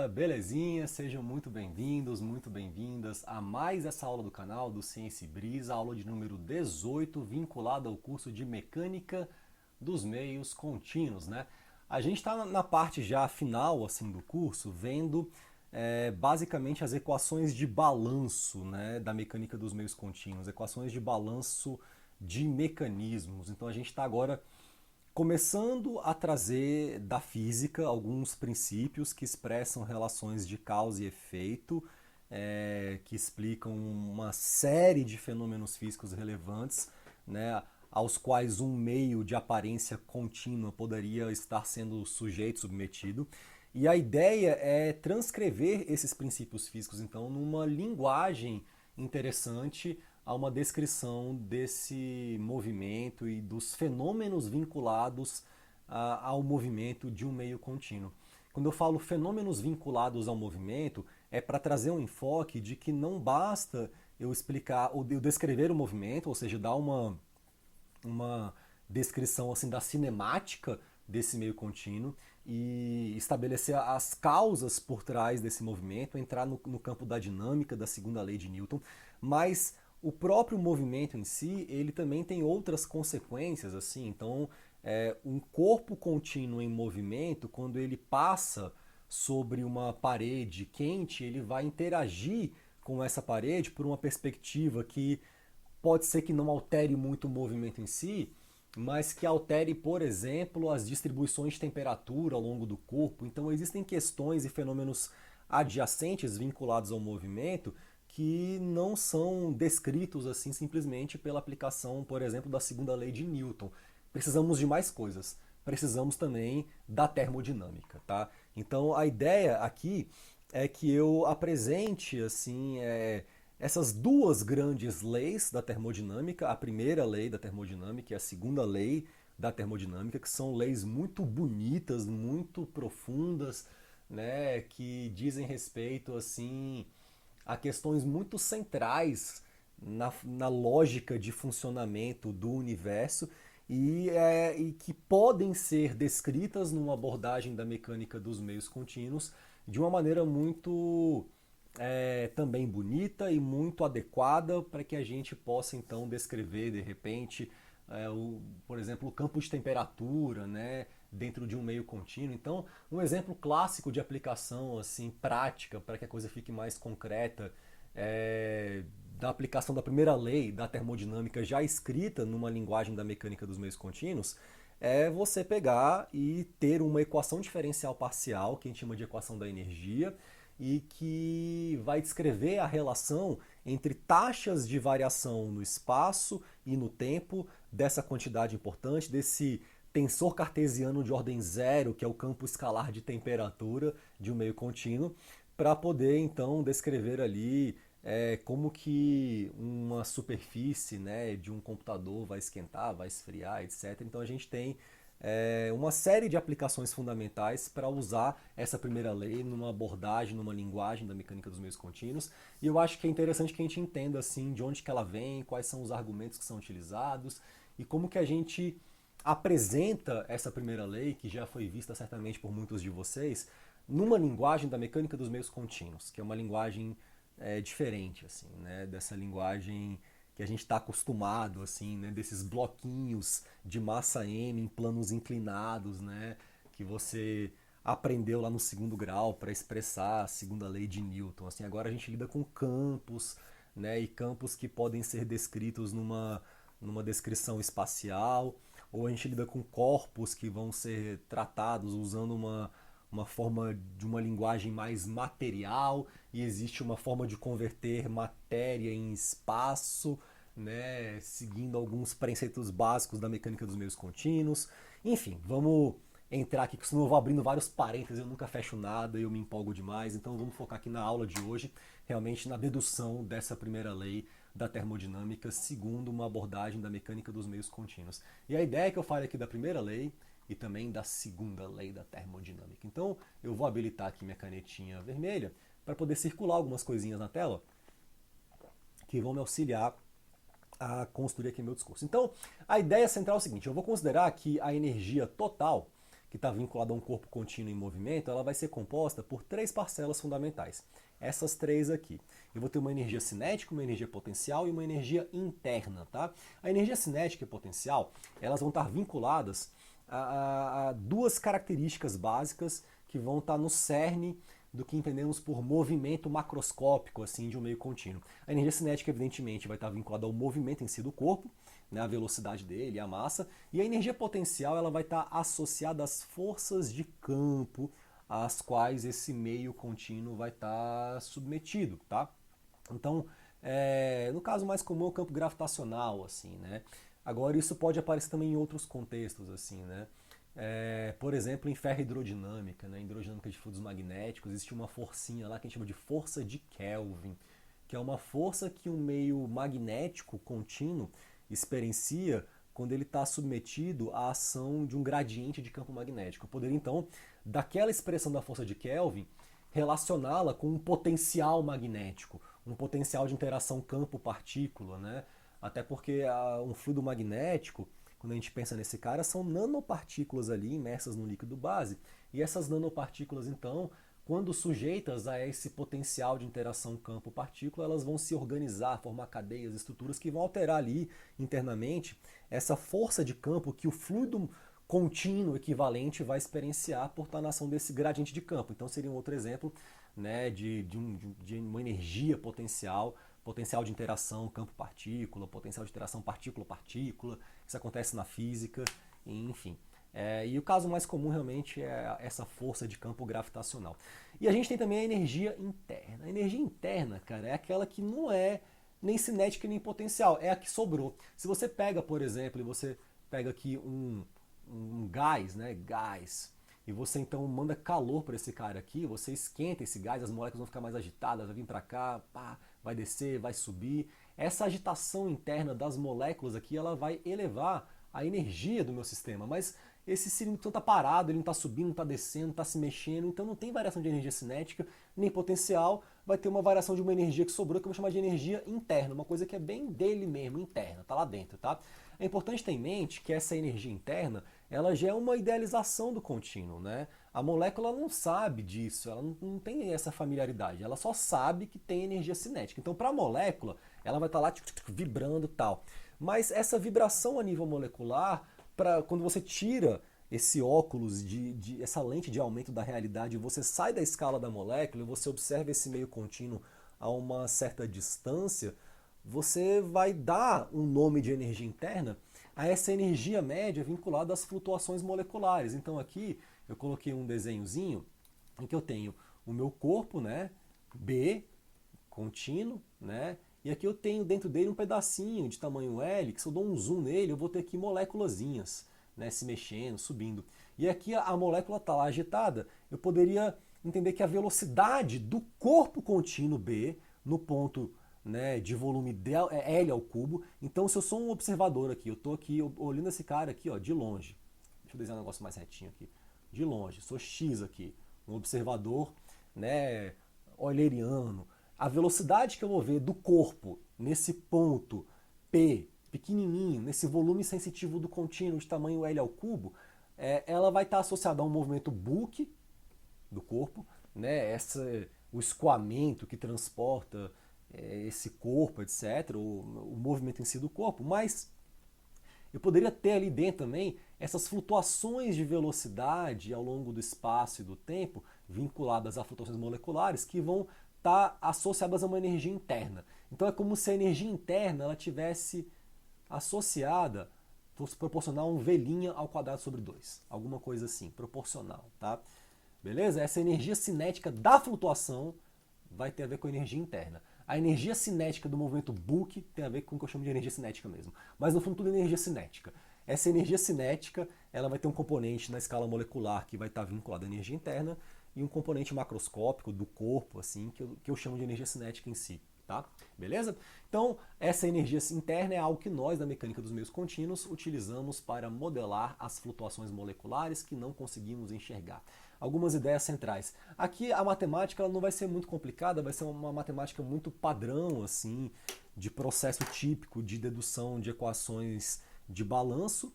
belezinha? Sejam muito bem-vindos, muito bem-vindas a mais essa aula do canal do Ciência e Brisa, aula de número 18, vinculada ao curso de Mecânica dos Meios Contínuos, né? A gente está na parte já final assim do curso, vendo basicamente as equações de balanço, né, da mecânica dos meios contínuos, equações de balanço de mecanismos. Então a gente está agora começando a trazer da física alguns princípios que expressam relações de causa e efeito, que explicam uma série de fenômenos físicos relevantes, né, aos quais um meio de aparência contínua poderia estar sendo sujeito, submetido. E a ideia é transcrever esses princípios físicos, então, numa linguagem interessante a uma descrição desse movimento e dos fenômenos vinculados ao movimento de um meio contínuo. Quando eu falo fenômenos vinculados ao movimento, é para trazer um enfoque de que não basta eu explicar ou eu descrever o movimento, ou seja, dar uma descrição assim da cinemática desse meio contínuo e estabelecer as causas por trás desse movimento, entrar no campo da dinâmica, da segunda lei de Newton, mas o próprio movimento em si, ele também tem outras consequências, assim, então um corpo contínuo em movimento, quando ele passa sobre uma parede quente, ele vai interagir com essa parede por uma perspectiva que pode ser que não altere muito o movimento em si, mas que altere, por exemplo, as distribuições de temperatura ao longo do corpo. Então existem questões e fenômenos adjacentes vinculados ao movimento que não são descritos assim simplesmente pela aplicação, por exemplo, da segunda lei de Newton. Precisamos de mais coisas. Precisamos também da termodinâmica, tá? Então a ideia aqui é que eu apresente assim essas duas grandes leis da termodinâmica, a primeira lei da termodinâmica e a segunda lei da termodinâmica, que são leis muito bonitas, muito profundas, né, que dizem respeito assim a questões muito centrais na lógica de funcionamento do universo e que podem ser descritas numa abordagem da mecânica dos meios contínuos de uma maneira muito também bonita e muito adequada para que a gente possa então descrever de repente, por exemplo, o campo de temperatura, né, dentro de um meio contínuo. Então, um exemplo clássico de aplicação assim prática para que a coisa fique mais concreta da aplicação da primeira lei da termodinâmica já escrita numa linguagem da mecânica dos meios contínuos é você pegar e ter uma equação diferencial parcial, que a gente chama de equação da energia, e que vai descrever a relação entre taxas de variação no espaço e no tempo dessa quantidade importante, desse tensor cartesiano de ordem zero, que é o campo escalar de temperatura de um meio contínuo, para poder então descrever ali como que uma superfície, né, de um computador vai esquentar, vai esfriar, etc. Então a gente tem uma série de aplicações fundamentais para usar essa primeira lei numa abordagem, numa linguagem da mecânica dos meios contínuos. E eu acho que é interessante que a gente entenda assim de onde que ela vem, quais são os argumentos que são utilizados e como que a gente apresenta essa primeira lei, que já foi vista certamente por muitos de vocês, numa linguagem da mecânica dos meios contínuos, que é uma linguagem diferente, assim, né, dessa linguagem que a gente está acostumado, assim, né, desses bloquinhos de massa m em planos inclinados, né, que você aprendeu lá no segundo grau para expressar a segunda lei de Newton. Assim, agora a gente lida com campos, né, e campos que podem ser descritos numa descrição espacial, ou a gente lida com corpos que vão ser tratados usando uma forma de uma linguagem mais material e existe uma forma de converter matéria em espaço, né, seguindo alguns preceitos básicos da mecânica dos meios contínuos. Enfim, vamos entrar aqui, que senão eu vou abrindo vários parênteses, eu nunca fecho nada, eu me empolgo demais, então vamos focar aqui na aula de hoje, realmente na dedução dessa primeira lei da termodinâmica, segundo uma abordagem da mecânica dos meios contínuos. E a ideia é que eu fale aqui da primeira lei e também da segunda lei da termodinâmica. Então eu vou habilitar aqui minha canetinha vermelha para poder circular algumas coisinhas na tela que vão me auxiliar a construir aqui meu discurso. Então, a ideia central é o seguinte: eu vou considerar que a energia total que está vinculada a um corpo contínuo em movimento, ela vai ser composta por três parcelas fundamentais. Essas três aqui. Eu vou ter uma energia cinética, uma energia potencial e uma energia interna, tá? A energia cinética e potencial, elas vão estar vinculadas a duas características básicas que vão estar no cerne do que entendemos por movimento macroscópico assim de um meio contínuo. A energia cinética, evidentemente, vai estar vinculada ao movimento em si do corpo, né, a velocidade dele, a massa, e a energia potencial ela vai estar associada às forças de campo às quais esse meio contínuo vai estar submetido, tá? Então, no caso mais comum é o campo gravitacional, assim, né? Agora isso pode aparecer também em outros contextos, assim, né? Por exemplo, em ferrohidrodinâmica, né? Em hidrodinâmica de fluidos magnéticos, existe uma forcinha lá que a gente chama de força de Kelvin, que é uma força que um meio magnético contínuo experiencia quando ele está submetido à ação de um gradiente de campo magnético. Eu poderia, então, daquela expressão da força de Kelvin, relacioná-la com um potencial magnético, um potencial de interação campo-partícula, né? Até porque um fluido magnético, quando a gente pensa nesse cara, são nanopartículas ali imersas no líquido base. E essas nanopartículas, então, quando sujeitas a esse potencial de interação campo-partícula, elas vão se organizar, formar cadeias, estruturas que vão alterar ali internamente essa força de campo que o fluido contínuo equivalente vai experienciar por estar na ação desse gradiente de campo. Então seria um outro exemplo, né, de uma energia potencial de interação campo-partícula, potencial de interação partícula-partícula, isso acontece na física, enfim. E o caso mais comum realmente é essa força de campo gravitacional. E a gente tem também a energia interna. A energia interna, cara, é aquela que não é nem cinética nem potencial, é a que sobrou. Se você pega, por exemplo, e você pega aqui um gás, né, gás, e você então manda calor para esse cara aqui, você esquenta esse gás, as moléculas vão ficar mais agitadas, vai vir para cá, pá, vai descer, vai subir. Essa agitação interna das moléculas aqui, ela vai elevar a energia do meu sistema, mas esse cilindro está parado, ele não está subindo, não está descendo, não está se mexendo, então não tem variação de energia cinética, nem potencial, vai ter uma variação de uma energia que sobrou, que eu vou chamar de energia interna, uma coisa que é bem dele mesmo, interna, tá lá dentro, tá? É importante ter em mente que essa energia interna, ela já é uma idealização do contínuo, né? A molécula não sabe disso, ela não tem essa familiaridade, ela só sabe que tem energia cinética. Então, para a molécula, ela vai estar lá vibrando e tal. Mas essa vibração a nível molecular, quando você tira esse óculos, essa lente de aumento da realidade, você sai da escala da molécula e você observa esse meio contínuo a uma certa distância, você vai dar um nome de energia interna a essa energia média vinculada às flutuações moleculares. Então aqui eu coloquei um desenhozinho em que eu tenho o meu corpo, né, B, contínuo, né, e aqui eu tenho dentro dele um pedacinho de tamanho L, que se eu dou um zoom nele, eu vou ter aqui moléculazinhas, né, se mexendo, subindo. E aqui a molécula está lá agitada. Eu poderia entender que a velocidade do corpo contínuo B, no ponto, né, de volume L ao cubo. Então, se eu sou um observador aqui, eu estou aqui olhando esse cara aqui, ó, de longe. Deixa eu desenhar um negócio mais retinho aqui. De longe, sou X aqui, um observador, né, euleriano. A velocidade que eu vou ver do corpo nesse ponto P, pequenininho, nesse volume sensitivo do contínuo de tamanho L ao cubo, ela vai estar associada a um movimento Boole do corpo, né, o escoamento que transporta esse corpo, etc., o movimento em si do corpo, mas eu poderia ter ali dentro também essas flutuações de velocidade ao longo do espaço e do tempo, vinculadas a flutuações moleculares, que vão estar associadas a uma energia interna. Então é como se a energia interna ela tivesse associada, fosse proporcional a um V' ao quadrado sobre 2. Alguma coisa assim, proporcional, tá? Beleza? Essa energia cinética da flutuação vai ter a ver com a energia interna. A energia cinética do movimento Boole tem a ver com o que eu chamo de energia cinética mesmo. Mas no fundo tudo é energia cinética. Essa energia cinética ela vai ter um componente na escala molecular que vai estar vinculado à energia interna e um componente macroscópico do corpo, assim, que eu chamo de energia cinética em si. Tá? Beleza? Então, essa energia interna é algo que nós, da mecânica dos meios contínuos, utilizamos para modelar as flutuações moleculares que não conseguimos enxergar. Algumas ideias centrais. Aqui a matemática ela não vai ser muito complicada, vai ser uma matemática muito padrão, assim, de processo típico de dedução de equações de balanço.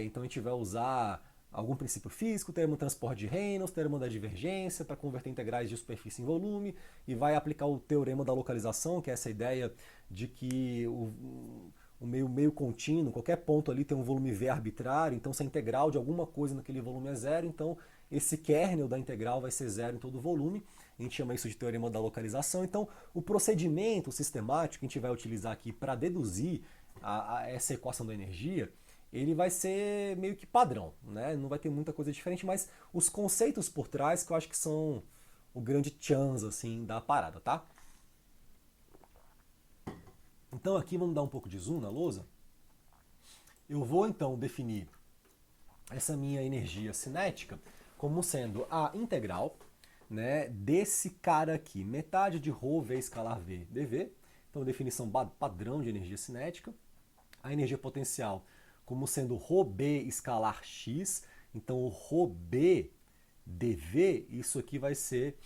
Então a gente vai usar algum princípio físico, teremos transporte de Reynolds, teremos da divergência para converter integrais de superfície em volume e vai aplicar o teorema da localização, que é essa ideia de que o meio contínuo, qualquer ponto ali tem um volume V arbitrário, então se a integral de alguma coisa naquele volume é zero, então esse kernel da integral vai ser zero em todo o volume. A gente chama isso de teorema da localização. Então, o procedimento sistemático que a gente vai utilizar aqui para deduzir essa equação da energia, ele vai ser meio que padrão, né? Não vai ter muita coisa diferente, mas os conceitos por trás que eu acho que são o grande chance assim da parada, tá? Então aqui vamos dar um pouco de zoom na lousa. Eu vou então definir essa minha energia cinética como sendo a integral, né, desse cara aqui, metade de ρ v escalar v dv. Então definição padrão de energia cinética. A energia potencial como sendo ρb escalar x. Então o ρb dv, isso aqui vai ser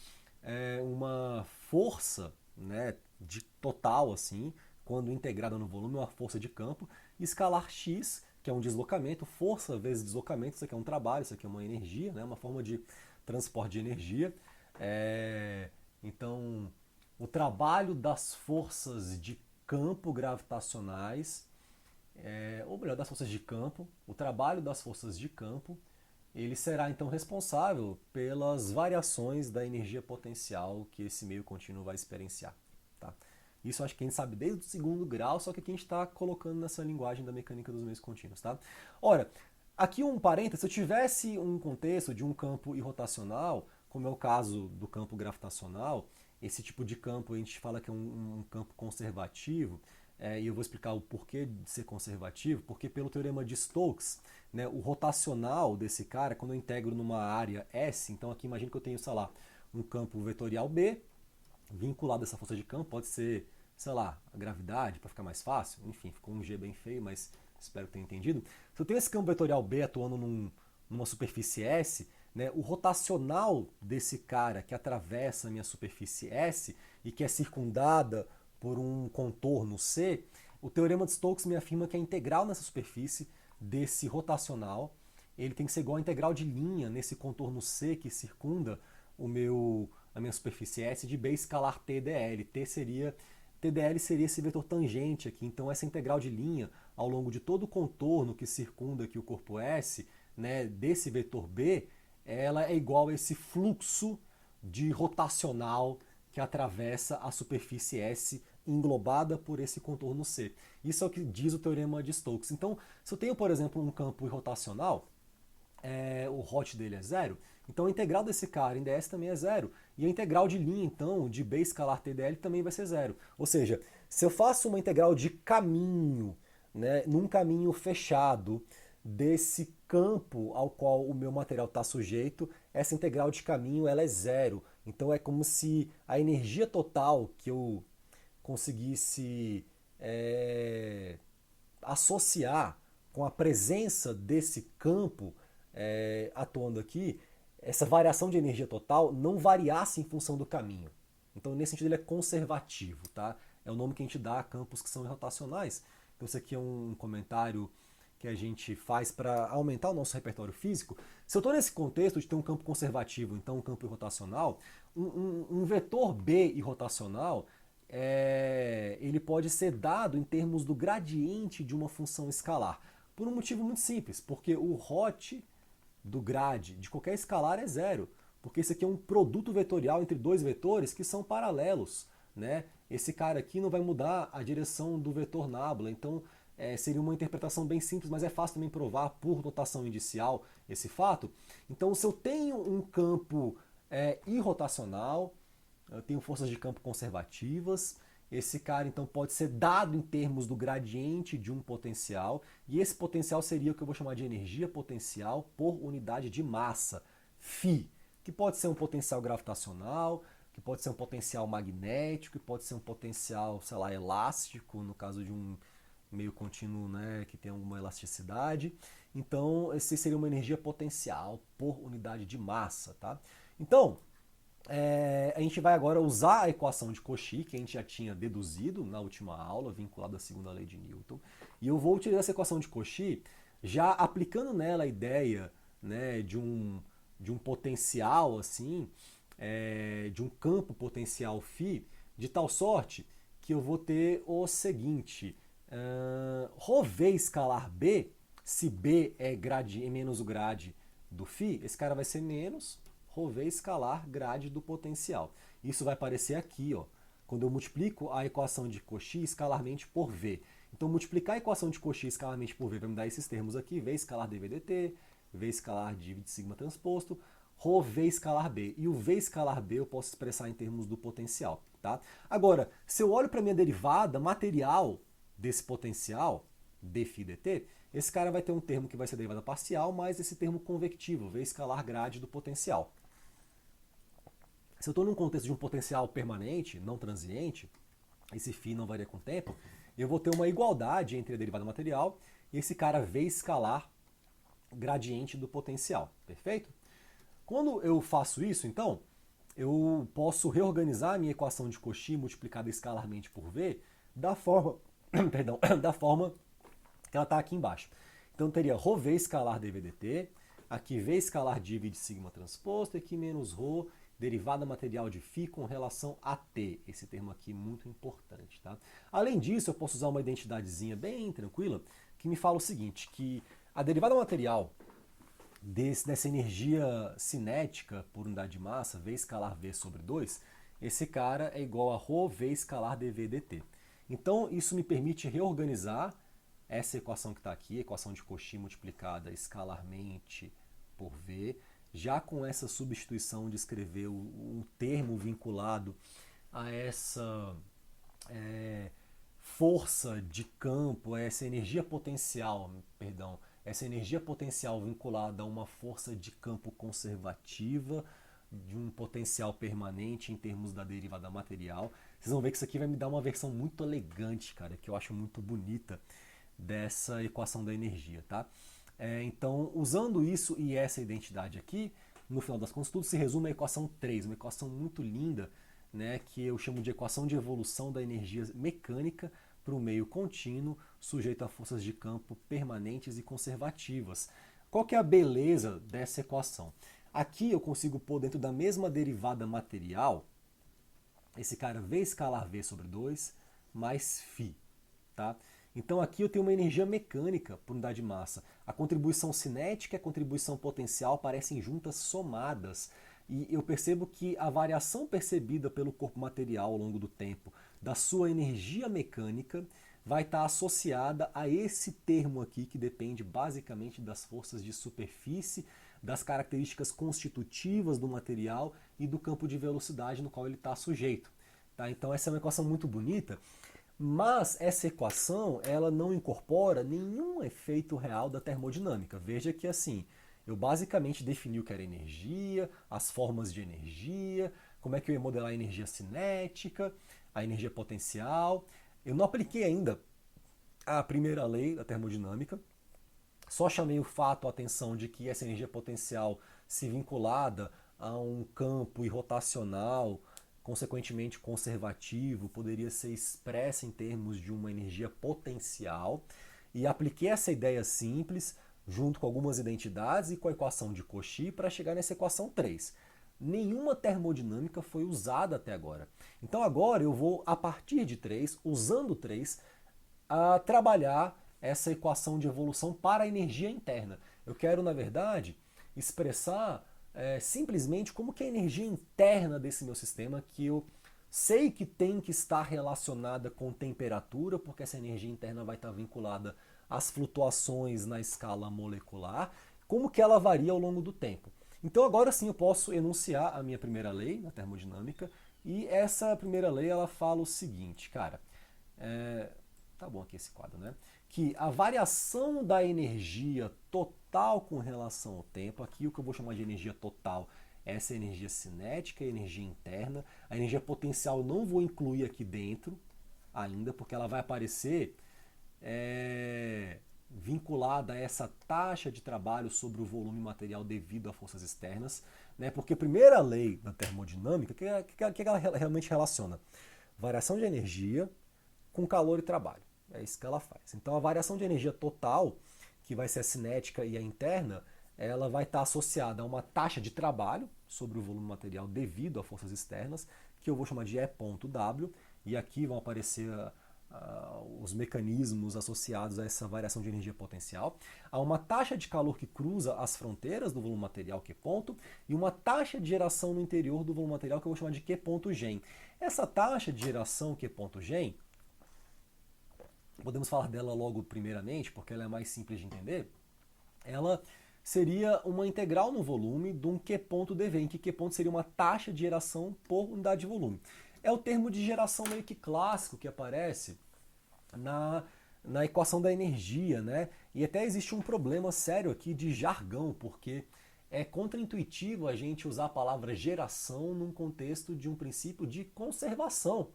uma força, né, de total assim, quando integrada no volume, uma força de campo. Escalar x, que é um deslocamento, força vezes deslocamento, isso aqui é um trabalho, isso aqui é uma energia, né, uma forma de transporte de energia. Então, o trabalho das forças de campo gravitacionais, ou melhor, das forças de campo, o trabalho das forças de campo, ele será então responsável pelas variações da energia potencial que esse meio contínuo vai experienciar. Tá? Isso acho que a gente sabe desde o segundo grau, só que aqui a gente está colocando nessa linguagem da mecânica dos meios contínuos. Tá? Ora, aqui um parênteses, se eu tivesse um contexto de um campo irrotacional, como é o caso do campo gravitacional, esse tipo de campo a gente fala que é um campo conservativo, e eu vou explicar o porquê de ser conservativo, porque pelo teorema de Stokes, né, o rotacional desse cara, quando eu integro numa área S, então aqui imagina que eu tenho, sei lá, um campo vetorial B, vinculado a essa força de campo, pode ser, sei lá, a gravidade, para ficar mais fácil, enfim, ficou um G bem feio, mas espero que tenha entendido. Se eu tenho esse campo vetorial B atuando numa superfície S, né, o rotacional desse cara que atravessa a minha superfície S e que é circundada por um contorno C, o teorema de Stokes me afirma que a integral nessa superfície desse rotacional, ele tem que ser igual à integral de linha nesse contorno C que circunda a minha superfície S de B escalar TdL. TdL seria esse vetor tangente aqui, então essa integral de linha ao longo de todo o contorno que circunda aqui o corpo S, né, desse vetor B, ela é igual a esse fluxo de rotacional que atravessa a superfície S englobada por esse contorno C. Isso é o que diz o teorema de Stokes. Então, se eu tenho, por exemplo, um campo irrotacional, o hot dele é zero, então a integral desse cara em ds também é zero. E a integral de linha, então, de B escalar TdL também vai ser zero. Ou seja, se eu faço uma integral de caminho, né, num caminho fechado, desse campo ao qual o meu material está sujeito, essa integral de caminho ela é zero. Então é como se a energia total que eu conseguisse associar com a presença desse campo atuando aqui, essa variação de energia total não variasse em função do caminho. Então nesse sentido ele é conservativo, tá? É o nome que a gente dá a campos que são irrotacionais. Então isso aqui é um comentário que a gente faz para aumentar o nosso repertório físico. Se eu estou nesse contexto de ter um campo conservativo, então um campo irrotacional, um vetor B irrotacional, ele pode ser dado em termos do gradiente de uma função escalar. Por um motivo muito simples, porque o hot do grade de qualquer escalar é zero, porque esse aqui é um produto vetorial entre dois vetores que são paralelos, né? Esse cara aqui não vai mudar a direção do vetor nábula, então seria uma interpretação bem simples, mas é fácil também provar por notação indicial esse fato. Então, se eu tenho um campo irrotacional, eu tenho forças de campo conservativas, esse cara então pode ser dado em termos do gradiente de um potencial, e esse potencial seria o que eu vou chamar de energia potencial por unidade de massa, φ, que pode ser um potencial gravitacional, que pode ser um potencial magnético, que pode ser um potencial, sei lá, elástico, no caso de um meio contínuo, né, que tem alguma elasticidade. Então, esse seria uma energia potencial por unidade de massa, tá? Então, a gente vai agora usar a equação de Cauchy, que a gente já tinha deduzido na última aula, vinculada à segunda lei de Newton. E eu vou utilizar essa equação de Cauchy, já aplicando nela a ideia né, de um potencial assim, de um campo potencial φ, de tal sorte que eu vou ter o seguinte, ρv escalar b, se b é menos o grade do φ, esse cara vai ser menos ρv escalar grade do potencial. Isso vai aparecer aqui, ó, quando eu multiplico a equação de Cauchy escalarmente por v. Então, multiplicar a equação de Cauchy escalarmente por v vai me dar esses termos aqui, v escalar dv dt, v escalar div de sigma transposto, ρ v escalar b. E o v escalar b eu posso expressar em termos do potencial. Tá? Agora, se eu olho para a minha derivada material desse potencial, dφ dt, esse cara vai ter um termo que vai ser derivada parcial, mais esse termo convectivo, v escalar grade do potencial. Se eu estou num contexto de um potencial permanente, não transiente, esse φ não varia com o tempo, eu vou ter uma igualdade entre a derivada material e esse cara v escalar gradiente do potencial. Perfeito? Quando eu faço isso, então, eu posso reorganizar a minha equação de Cauchy multiplicada escalarmente por v da forma, perdão, da forma que ela está aqui embaixo. Então, eu teria ρv escalar dv dt, aqui v escalar div de sigma transposto, e aqui menos ρ derivada material de φ com relação a t. Esse termo aqui é muito importante. Tá? Além disso, eu posso usar uma identidadezinha bem tranquila que me fala o seguinte, que a derivada material dessa energia cinética por unidade de massa, V escalar V sobre 2, esse cara é igual a ρ V escalar dV dt. Então, isso me permite reorganizar essa equação que está aqui, a equação de Cauchy multiplicada escalarmente por V, já com essa substituição de escrever um termo vinculado a essa força de campo, essa energia potencial, perdão, essa energia potencial vinculada a uma força de campo conservativa, de um potencial permanente em termos da derivada material. Vocês vão ver que isso aqui vai me dar uma versão muito elegante, cara, que eu acho muito bonita dessa equação da energia, tá? Então, usando isso e essa identidade aqui, no final das contas, tudo se resume à equação 3, uma equação muito linda, né, que eu chamo de equação de evolução da energia mecânica para o meio contínuo, sujeito a forças de campo permanentes e conservativas. Qual que é a beleza dessa equação? Aqui eu consigo pôr dentro da mesma derivada material, esse cara V escalar V sobre 2 mais φ. Tá? Então aqui eu tenho uma energia mecânica por unidade de massa. A contribuição cinética e a contribuição potencial aparecem juntas somadas. E eu percebo que a variação percebida pelo corpo material ao longo do tempo da sua energia mecânica vai estar associada a esse termo aqui, que depende basicamente das forças de superfície, das características constitutivas do material e do campo de velocidade no qual ele está sujeito. Tá? Então essa é uma equação muito bonita, mas essa equação ela não incorpora nenhum efeito real da termodinâmica. Veja que assim, eu basicamente defini o que era energia, as formas de energia, como é que eu ia modelar a energia cinética, a energia potencial. Eu não apliquei ainda a primeira lei da termodinâmica, só chamei o fato, a atenção de que essa energia potencial, se vinculada a um campo irrotacional, consequentemente conservativo, poderia ser expressa em termos de uma energia potencial, e apliquei essa ideia simples, junto com algumas identidades e com a equação de Cauchy, para chegar nessa equação 3. Nenhuma termodinâmica foi usada até agora. Então agora eu vou, a partir de 3, usando 3, a trabalhar essa equação de evolução para a energia interna. Eu quero, na verdade, expressar simplesmente como que é a energia interna desse meu sistema, que eu sei que tem que estar relacionada com temperatura, porque essa energia interna vai estar vinculada às flutuações na escala molecular, como que ela varia ao longo do tempo. Então agora sim eu posso enunciar a minha primeira lei na termodinâmica, e essa primeira lei ela fala o seguinte, cara, tá bom aqui esse quadro, né? Que a variação da energia total com relação ao tempo, aqui o que eu vou chamar de energia total, essa é a energia cinética e energia interna. A energia potencial eu não vou incluir aqui dentro ainda, porque ela vai aparecer vinculada a essa taxa de trabalho sobre o volume material devido a forças externas, né? Porque a primeira lei da termodinâmica, o que ela realmente relaciona? Variação de energia com calor e trabalho. É isso que ela faz. Então a variação de energia total, que vai ser a cinética e a interna, ela vai estar associada a uma taxa de trabalho sobre o volume material devido a forças externas, que eu vou chamar de E.W, e aqui vão aparecer os mecanismos associados a essa variação de energia potencial, a uma taxa de calor que cruza as fronteiras do volume material Q ponto e uma taxa de geração no interior do volume material que eu vou chamar de Q ponto gen. Essa taxa de geração Q ponto gen, podemos falar dela logo primeiramente, porque ela é mais simples de entender, ela seria uma integral no volume de um Q ponto dV, em que Q ponto seria uma taxa de geração por unidade de volume. É o termo de geração meio que clássico que aparece na equação da energia, né? E até existe um problema sério aqui de jargão, porque é contraintuitivo a gente usar a palavra geração num contexto de um princípio de conservação,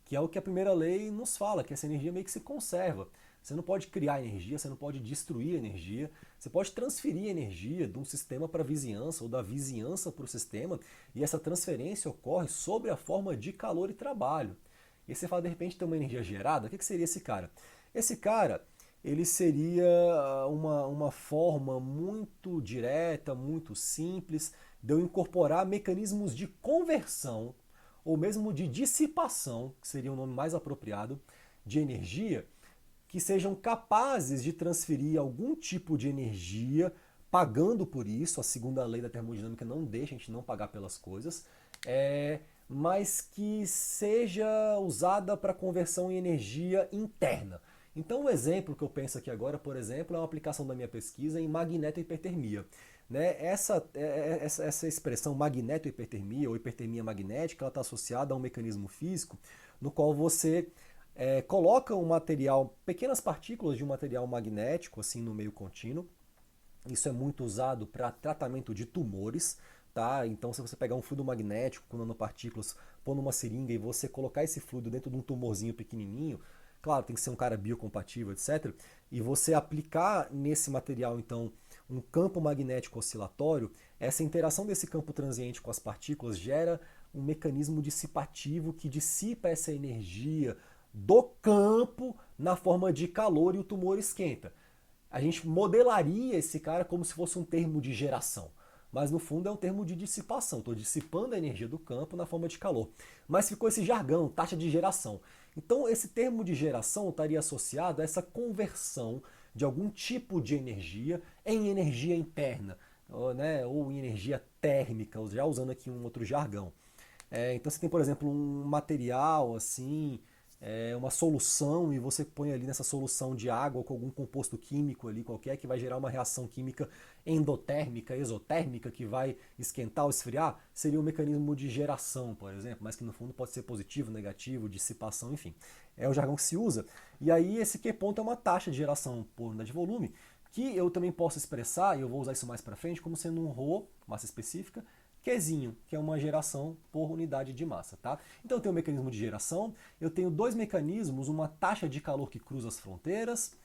que é o que a primeira lei nos fala, que essa energia meio que se conserva. Você não pode criar energia, você não pode destruir energia, você pode transferir energia de um sistema para a vizinhança ou da vizinhança para o sistema, e essa transferência ocorre sob a forma de calor e trabalho. E aí você fala, de repente, tem uma energia gerada, o que seria esse cara? Esse cara, ele seria uma forma muito direta, muito simples, de eu incorporar mecanismos de conversão, ou mesmo de dissipação, que seria o nome mais apropriado, de energia, que sejam capazes de transferir algum tipo de energia, pagando por isso, a segunda lei da termodinâmica não deixa a gente não pagar pelas coisas, mas que seja usada para conversão em energia interna. Então o exemplo que eu penso aqui agora, por exemplo, é uma aplicação da minha pesquisa em magnetohipertermia. Né? Essa expressão magnetohipertermia ou hipertermia magnética, ela está associada a um mecanismo físico no qual você coloca um material, pequenas partículas de um material magnético assim no meio contínuo. Isso é muito usado para tratamento de tumores. Tá? Então, se você pegar um fluido magnético com nanopartículas, pôr numa seringa e você colocar esse fluido dentro de um tumorzinho pequenininho, claro, tem que ser um cara biocompatível, etc. E você aplicar nesse material, então, um campo magnético oscilatório, essa interação desse campo transiente com as partículas gera um mecanismo dissipativo que dissipa essa energia do campo na forma de calor e o tumor esquenta. A gente modelaria esse cara como se fosse um termo de geração. Mas no fundo é um termo de dissipação. Estou dissipando a energia do campo na forma de calor. Mas ficou esse jargão, taxa de geração. Então esse termo de geração estaria associado a essa conversão de algum tipo de energia em energia interna, né? Ou em energia térmica, já usando aqui um outro jargão. Então você tem, por exemplo, um material assim, uma solução, e você põe ali nessa solução de água com algum composto químico ali qualquer que vai gerar uma reação química endotérmica, exotérmica, que vai esquentar ou esfriar, seria um mecanismo de geração, por exemplo, mas que no fundo pode ser positivo, negativo, dissipação, enfim. É o jargão que se usa. E aí esse Q ponto é uma taxa de geração por unidade de volume, que eu também posso expressar, e eu vou usar isso mais para frente, como sendo um ρ, massa específica, Qzinho, que é uma geração por unidade de massa, tá? Então eu tenho um mecanismo de geração, eu tenho dois mecanismos, uma taxa de calor que cruza as fronteiras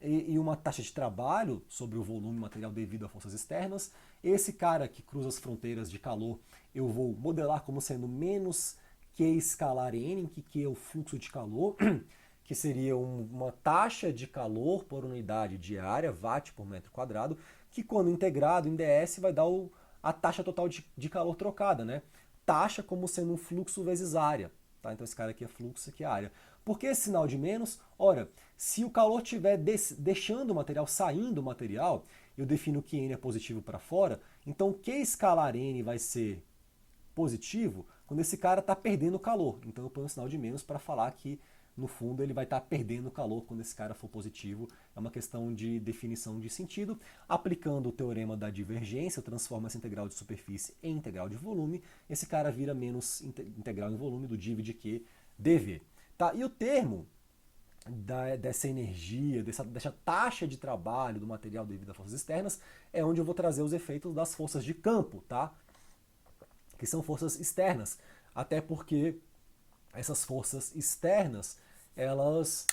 e uma taxa de trabalho sobre o volume material devido a forças externas. Esse cara que cruza as fronteiras de calor eu vou modelar como sendo menos Q escalar N, em que Q é o fluxo de calor, que seria uma taxa de calor por unidade de área, watt por metro quadrado, que quando integrado em ds vai dar a taxa total de calor trocada, né? Taxa como sendo um fluxo vezes área. Tá? Então esse cara aqui é fluxo, aqui é área. Por que esse sinal de menos? Ora, se o calor estiver deixando o material, saindo do material, eu defino que N é positivo para fora, então Q escalar N vai ser positivo quando esse cara está perdendo calor. Então eu ponho um sinal de menos para falar que no fundo ele vai estar perdendo calor quando esse cara for positivo. É uma questão de definição de sentido. Aplicando o teorema da divergência, eu transformo essa integral de superfície em integral de volume. Esse cara vira menos integral em volume do div de Q dV. Tá? E o termo dessa energia, dessa taxa de trabalho do material devido a forças externas, é onde eu vou trazer os efeitos das forças de campo, tá? Que são forças externas. Até porque essas forças externas elas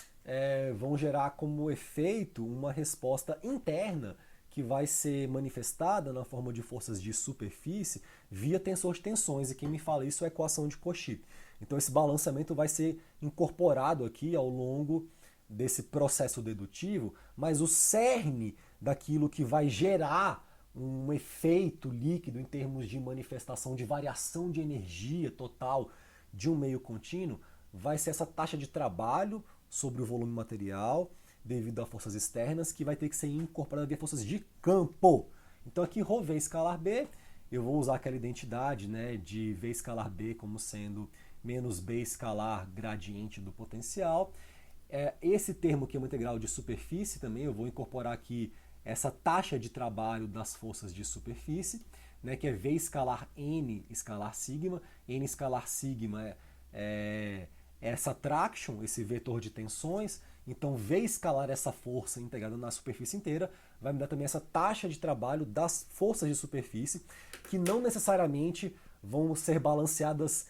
vão gerar como efeito uma resposta interna que vai ser manifestada na forma de forças de superfície via tensor de tensões, e quem me fala isso é a equação de Cauchy. Então esse balanceamento vai ser incorporado aqui ao longo desse processo dedutivo, mas o cerne daquilo que vai gerar um efeito líquido em termos de manifestação de variação de energia total de um meio contínuo, vai ser essa taxa de trabalho sobre o volume material devido a forças externas que vai ter que ser incorporada via forças de campo. Então aqui ρ V escalar B, eu vou usar aquela identidade, né, de V escalar B como sendo menos B escalar gradiente do potencial. Esse termo aqui é uma integral de superfície também, eu vou incorporar aqui essa taxa de trabalho das forças de superfície, né, que é V escalar N escalar sigma. N escalar sigma é essa traction, esse vetor de tensões. Então V escalar essa força integrada na superfície inteira vai me dar também essa taxa de trabalho das forças de superfície, que não necessariamente vão ser balanceadas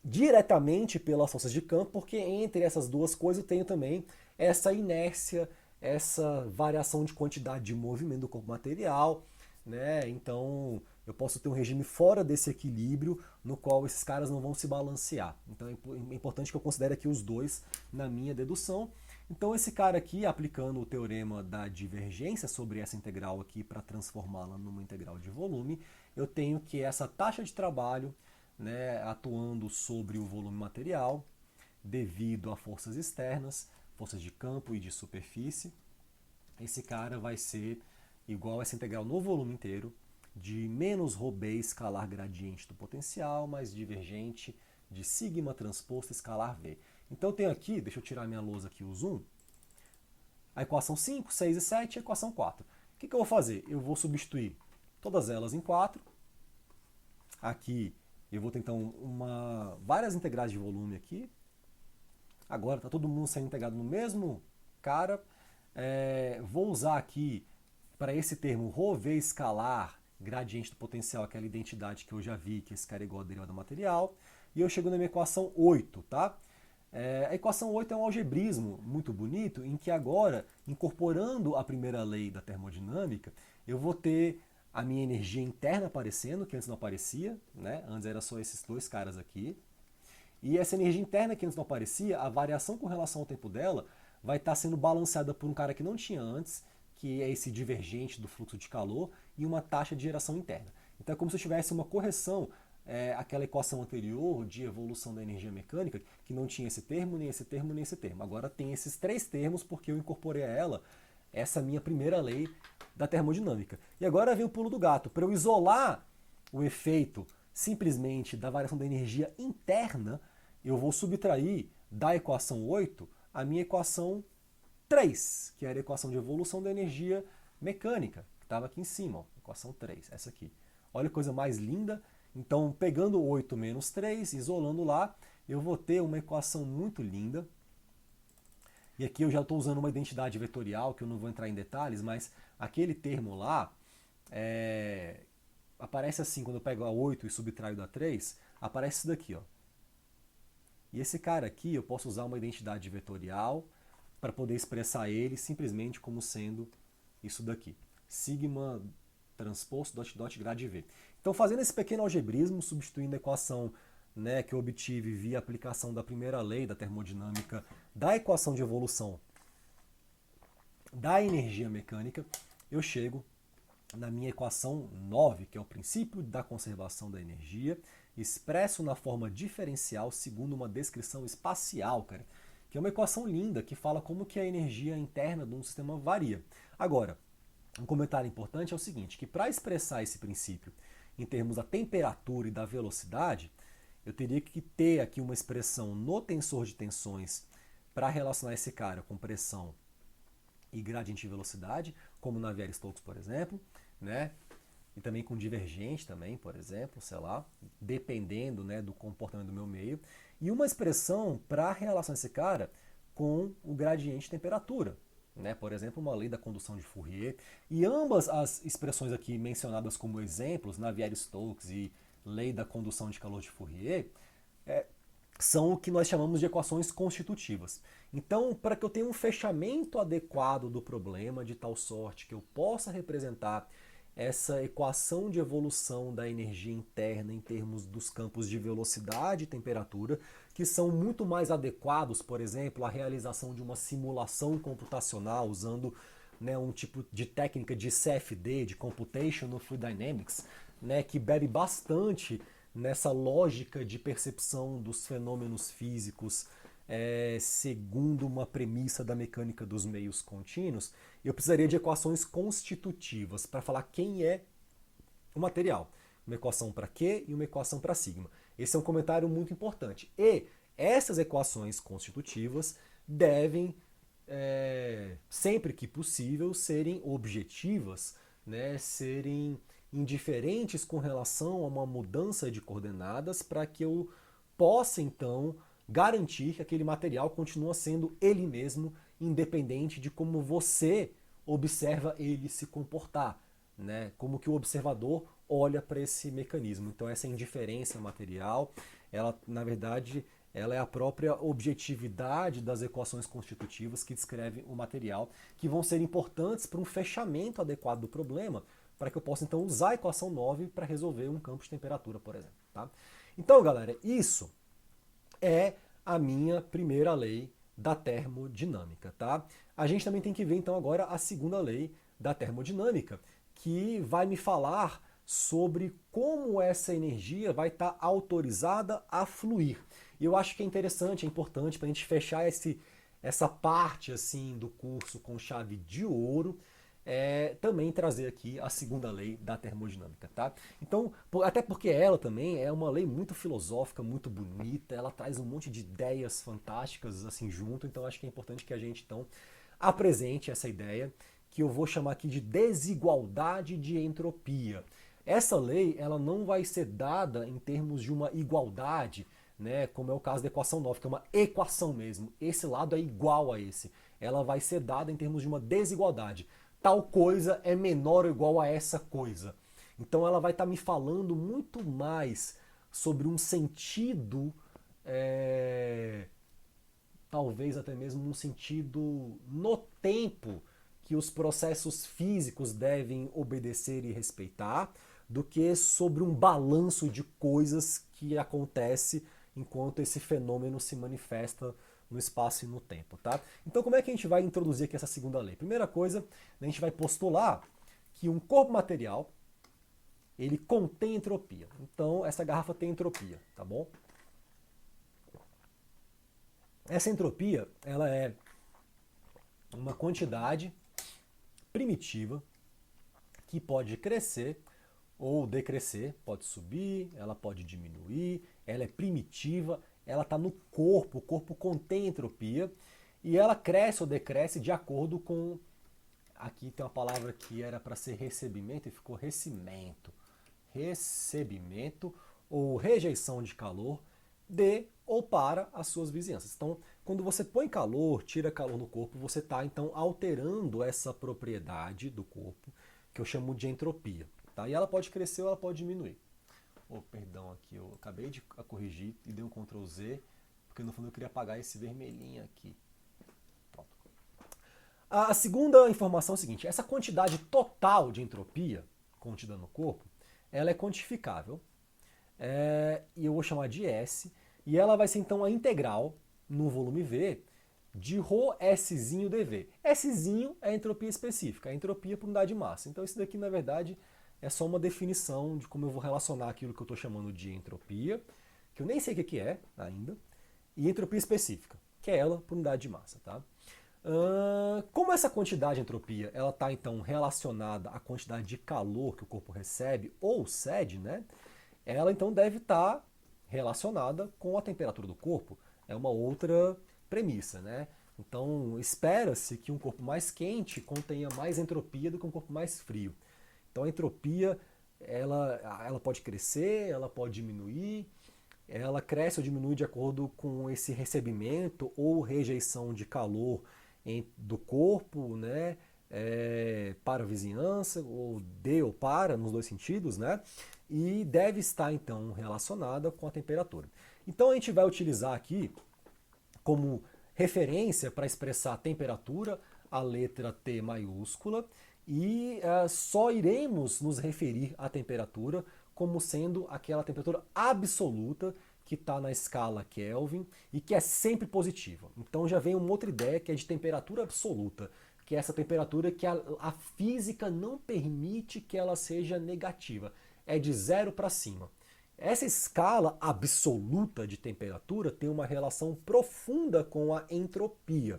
diretamente pelas forças de campo, porque entre essas duas coisas eu tenho também essa inércia, essa variação de quantidade de movimento do corpo material, né? Então eu posso ter um regime fora desse equilíbrio no qual esses caras não vão se balancear. Então é importante que eu considere aqui os dois na minha dedução. Então esse cara aqui, aplicando o teorema da divergência sobre essa integral aqui para transformá-la numa integral de volume, eu tenho que essa taxa de trabalho, né, atuando sobre o volume material devido a forças externas, forças de campo e de superfície, esse cara vai ser igual a essa integral no volume inteiro de menos ρB escalar gradiente do potencial mais divergente de sigma transposto escalar V. Então eu tenho aqui, deixa eu tirar minha lousa aqui, o zoom, a equação 5, 6 e 7 e a equação 4. O que eu vou fazer? Eu vou substituir todas elas em 4. Aqui eu vou ter então várias integrais de volume aqui. Agora está todo mundo sendo integrado no mesmo cara. Vou usar aqui para esse termo ρV escalar gradiente do potencial, aquela identidade que eu já vi, que esse cara é igual a derivada do material. E eu chego na minha equação 8, tá? A equação 8 é um algebrismo muito bonito, em que agora, incorporando a primeira lei da termodinâmica, eu vou ter a minha energia interna aparecendo, que antes não aparecia, né? Antes era só esses dois caras aqui. E essa energia interna que antes não aparecia, a variação com relação ao tempo dela vai estar sendo balanceada por um cara que não tinha antes, que é esse divergente do fluxo de calor, e uma taxa de geração interna. Então é como se eu tivesse uma correção, aquela equação anterior de evolução da energia mecânica, que não tinha esse termo, nem esse termo, nem esse termo. Agora tem esses três termos porque eu incorporei a ela essa minha primeira lei da termodinâmica. E agora vem o pulo do gato. Para eu isolar o efeito simplesmente da variação da energia interna, eu vou subtrair da equação 8 a minha equação 3, que era a equação de evolução da energia mecânica, que estava aqui em cima, ó, equação 3, essa aqui. Olha que coisa mais linda. Então, pegando 8 menos 3, isolando lá, eu vou ter uma equação muito linda. E aqui eu já estou usando uma identidade vetorial, que eu não vou entrar em detalhes, mas aquele termo lá aparece assim, quando eu pego a 8 e subtraio da 3, aparece isso daqui, ó. E esse cara aqui, eu posso usar uma identidade vetorial para poder expressar ele simplesmente como sendo isso daqui. Sigma transposto dot dot grade V. Então, fazendo esse pequeno algebrismo, substituindo a equação, né, que eu obtive via aplicação da primeira lei da termodinâmica da equação de evolução da energia mecânica, eu chego na minha equação 9, que é o princípio da conservação da energia, expresso na forma diferencial segundo uma descrição espacial, cara, que é uma equação linda que fala como que a energia interna de um sistema varia. Agora, um comentário importante é o seguinte, que para expressar esse princípio em termos da temperatura e da velocidade, eu teria que ter aqui uma expressão no tensor de tensões para relacionar esse cara com pressão e gradiente de velocidade, como na Navier-Stokes, por exemplo, né? E também com divergente também, por exemplo, sei lá, dependendo, né, do comportamento do meu meio, e uma expressão para relacionar esse cara com o gradiente de temperatura, né? Por exemplo, uma lei da condução de Fourier. E ambas as expressões aqui mencionadas como exemplos, Navier-Stokes e lei da condução de calor de Fourier, são o que nós chamamos de equações constitutivas. Então, para que eu tenha um fechamento adequado do problema, de tal sorte que eu possa representar essa equação de evolução da energia interna em termos dos campos de velocidade e temperatura, que são muito mais adequados, por exemplo, à realização de uma simulação computacional usando né, um tipo de técnica de CFD, de Computational Fluid Dynamics, né, que bebe bastante nessa lógica de percepção dos fenômenos físicos segundo uma premissa da mecânica dos meios contínuos, eu precisaria de equações constitutivas para falar quem é o material. Uma equação para Q e uma equação para sigma. Esse é um comentário muito importante. E essas equações constitutivas devem, sempre que possível, serem objetivas, né, serem indiferentes com relação a uma mudança de coordenadas para que eu possa, então, garantir que aquele material continua sendo ele mesmo, independente de como você observa ele se comportar, né? Como que o observador olha para esse mecanismo. Então essa indiferença material, ela na verdade, ela é a própria objetividade das equações constitutivas que descrevem o material, que vão ser importantes para um fechamento adequado do problema, para que eu possa então usar a equação 9 para resolver um campo de temperatura, por exemplo. Tá? Então, galera, isso é a minha primeira lei da termodinâmica, tá? A gente também tem que ver então agora a segunda lei da termodinâmica, que vai me falar sobre como essa energia vai estar autorizada a fluir. E eu acho que é interessante, é importante para a gente fechar essa parte assim do curso com chave de ouro, também trazer aqui a segunda lei da termodinâmica, tá? Então, até porque ela também é uma lei muito filosófica, muito bonita, ela traz um monte de ideias fantásticas assim junto, então acho que é importante que a gente então apresente essa ideia que eu vou chamar aqui de desigualdade de entropia. Essa lei, ela não vai ser dada em termos de uma igualdade, né, como é o caso da equação 9, que é uma equação mesmo. Esse lado é igual a esse. Ela vai ser dada em termos de uma desigualdade. Tal coisa é menor ou igual a essa coisa. Então ela vai estar me falando muito mais sobre um sentido, talvez até mesmo um sentido no tempo que os processos físicos devem obedecer e respeitar, do que sobre um balanço de coisas que acontece enquanto esse fenômeno se manifesta no espaço e no tempo, tá? Então como é que a gente vai introduzir aqui essa segunda lei? Primeira coisa, a gente vai postular que um corpo material, ele contém entropia. Então essa garrafa tem entropia, tá bom? Essa entropia, ela é uma quantidade primitiva que pode crescer ou decrescer, pode subir, ela pode diminuir, ela é primitiva, ela está no corpo, o corpo contém entropia e ela cresce ou decresce de acordo com, aqui tem uma palavra que era para ser recebimento e ficou recimento, recebimento ou rejeição de calor de ou para as suas vizinhanças. Então, quando você põe calor, tira calor no corpo, você está então alterando essa propriedade do corpo, que eu chamo de entropia. Tá? E ela pode crescer ou ela pode diminuir. Oh, perdão, aqui eu acabei de corrigir e dei um Ctrl Z, porque no fundo eu queria apagar esse vermelhinho aqui. Pronto. A segunda informação é o seguinte, essa quantidade total de entropia contida no corpo, ela é quantificável, e eu vou chamar de S, e ela vai ser então a integral no volume V de ρSzinho dV. Szinho é a entropia específica, a entropia por unidade de massa. Então isso daqui, na verdade, é só uma definição de como eu vou relacionar aquilo que eu estou chamando de entropia, que eu nem sei o que é ainda, e entropia específica, que é ela por unidade de massa. Tá? Como essa quantidade de entropia ela está então relacionada à quantidade de calor que o corpo recebe ou cede, né? Ela então deve estar relacionada com a temperatura do corpo. É uma outra premissa, né? Então espera-se que um corpo mais quente contenha mais entropia do que um corpo mais frio. Então a entropia ela pode crescer, ela pode diminuir, ela cresce ou diminui de acordo com esse recebimento ou rejeição de calor do corpo, né, para a vizinhança, ou de ou para, nos dois sentidos, né, e deve estar então relacionada com a temperatura. Então a gente vai utilizar aqui como referência para expressar a temperatura a letra T maiúscula, e só iremos nos referir à temperatura como sendo aquela temperatura absoluta que está na escala Kelvin e que é sempre positiva. Então já vem uma outra ideia que é de temperatura absoluta, que é essa temperatura que a física não permite que ela seja negativa. É de 0 para cima. Essa escala absoluta de temperatura tem uma relação profunda com a entropia.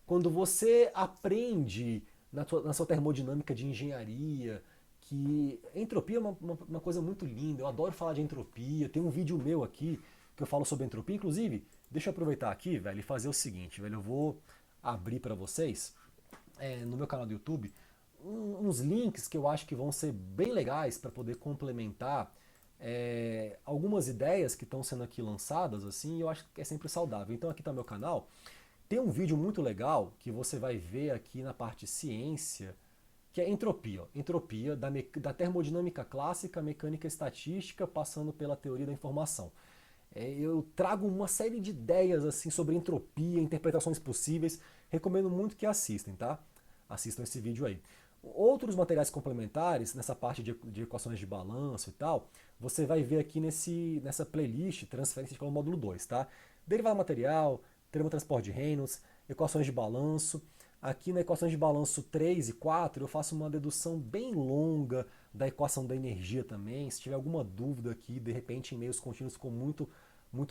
Quando você aprende na sua termodinâmica de engenharia, que entropia é uma coisa muito linda, eu adoro falar de entropia, tem um vídeo meu aqui que eu falo sobre entropia, inclusive, deixa eu aproveitar aqui, velho, e fazer o seguinte, velho, eu vou abrir para vocês, no meu canal do YouTube, uns links que eu acho que vão ser bem legais para poder complementar algumas ideias que estão sendo aqui lançadas, assim, eu acho que é sempre saudável. Então aqui está meu canal, tem um vídeo muito legal que você vai ver aqui na parte ciência, que é entropia. Entropia da termodinâmica clássica, mecânica estatística, passando pela teoria da informação. Eu trago uma série de ideias assim sobre entropia, interpretações possíveis. Recomendo muito que assistam, tá? Assistam esse vídeo aí. Outros materiais complementares, nessa parte de equações de balanço e tal, você vai ver aqui nessa playlist, transferência de calor módulo 2, tá? Derivado material, teorema do transporte de Reynolds, equações de balanço. Aqui na equações de balanço 3 e 4 eu faço uma dedução bem longa da equação da energia também. Se tiver alguma dúvida aqui, de repente em meios contínuos ficou muito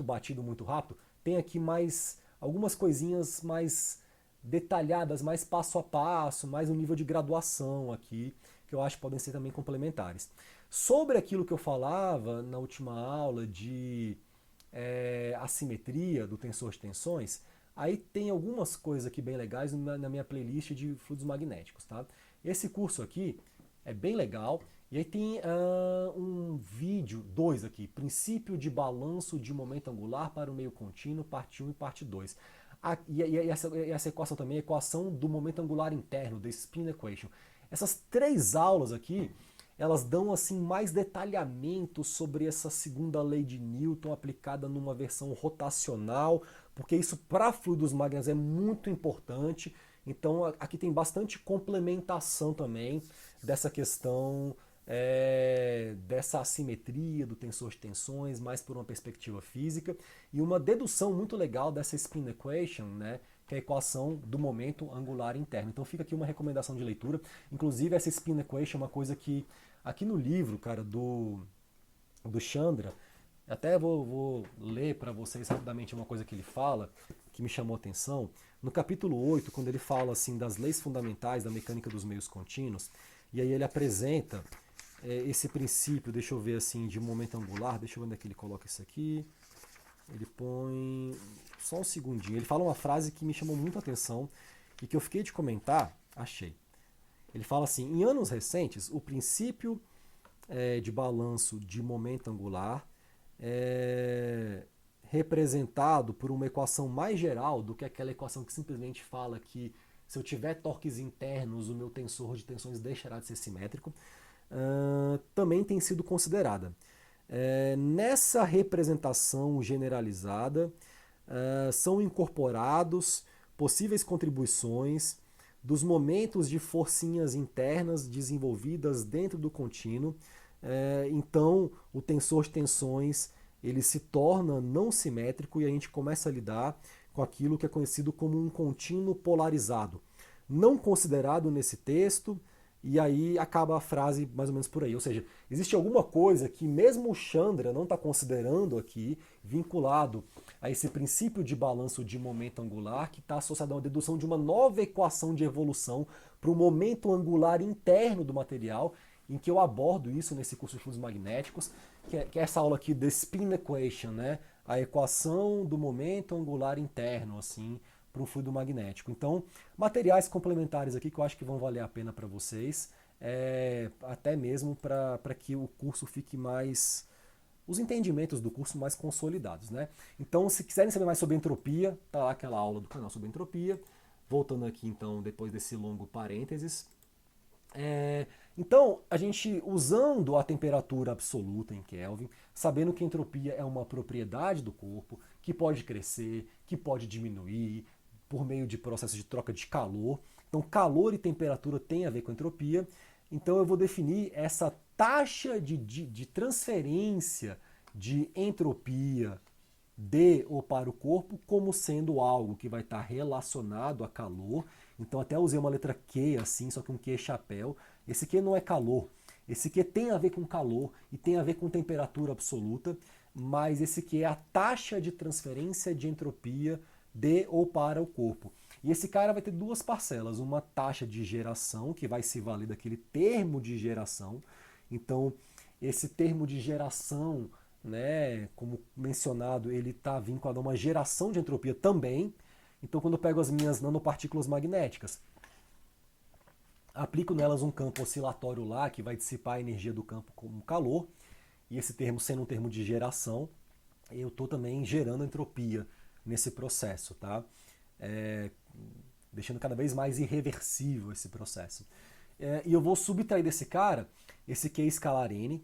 batido, muito rápido, tem aqui mais algumas coisinhas mais detalhadas, mais passo a passo, mais um nível de graduação aqui, que eu acho que podem ser também complementares. Sobre aquilo que eu falava na última aula de assimetria do tensor de tensões, aí tem algumas coisas aqui bem legais na minha playlist de fluidos magnéticos, tá? Esse curso aqui é bem legal, e aí tem um vídeo, 2 aqui, princípio de balanço de momento angular para o meio contínuo, parte 1 e parte 2. Essa equação também é a equação do momento angular interno, the spin equation. Essas 3 aulas aqui, elas dão assim mais detalhamento sobre essa segunda lei de Newton aplicada numa versão rotacional, porque isso para fluidos magnéticos é muito importante. Então aqui tem bastante complementação também dessa questão dessa assimetria do tensor de tensões, mais por uma perspectiva física, e uma dedução muito legal dessa spin equation, né, que é a equação do momento angular interno. Então fica aqui uma recomendação de leitura. Inclusive essa spin equation é uma coisa que aqui no livro, cara, do Chandra, até vou ler para vocês rapidamente uma coisa que ele fala, que me chamou a atenção. No capítulo 8, quando ele fala assim das leis fundamentais da mecânica dos meios contínuos, e aí ele apresenta esse princípio, deixa eu ver assim, de momento angular, deixa eu ver onde é que ele coloca isso aqui. Ele põe só um segundinho. Ele fala uma frase que me chamou muito a atenção e que eu fiquei de comentar, achei. Ele fala assim, em anos recentes, o princípio de balanço de momento angular é representado por uma equação mais geral do que aquela equação que simplesmente fala que se eu tiver torques internos, o meu tensor de tensões deixará de ser simétrico, também tem sido considerada. Nessa representação generalizada, são incorporados possíveis contribuições dos momentos de forcinhas internas desenvolvidas dentro do contínuo. Então, o tensor de tensões ele se torna não simétrico e a gente começa a lidar com aquilo que é conhecido como um contínuo polarizado. Não considerado nesse texto, e aí acaba a frase mais ou menos por aí. Ou seja, existe alguma coisa que mesmo o Chandra não está considerando aqui, vinculado a esse princípio de balanço de momento angular, que está associado a uma dedução de uma nova equação de evolução para o momento angular interno do material, em que eu abordo isso nesse curso de fluidos magnéticos, que é essa aula aqui, the spin equation, né? A equação do momento angular interno, assim, para um fluido magnético. Então, materiais complementares aqui que eu acho que vão valer a pena para vocês, até mesmo para que o curso fique mais... os entendimentos do curso mais consolidados, né? Então, se quiserem saber mais sobre entropia, tá lá aquela aula do canal sobre entropia. Voltando aqui, então, depois desse longo parênteses. Então, a gente, usando a temperatura absoluta em Kelvin, sabendo que a entropia é uma propriedade do corpo, que pode crescer, que pode diminuir, por meio de processos de troca de calor. Então, calor e temperatura têm a ver com entropia. Então, eu vou definir essa taxa de transferência de entropia de ou para o corpo como sendo algo que vai estar relacionado a calor. Então até usei uma letra Q assim, só que um Q chapéu. Esse Q não é calor. Esse Q tem a ver com calor e tem a ver com temperatura absoluta, mas esse Q é a taxa de transferência de entropia de ou para o corpo. E esse cara vai ter duas parcelas, uma taxa de geração, que vai se valer daquele termo de geração. Então, esse termo de geração, né, como mencionado, ele está vinculado a uma geração de entropia também. Então, quando eu pego as minhas nanopartículas magnéticas, aplico nelas um campo oscilatório lá, que vai dissipar a energia do campo como calor, e esse termo sendo um termo de geração, eu estou também gerando entropia nesse processo, tá? Deixando cada vez mais irreversível esse processo. E eu vou subtrair desse cara, esse Q escalar N,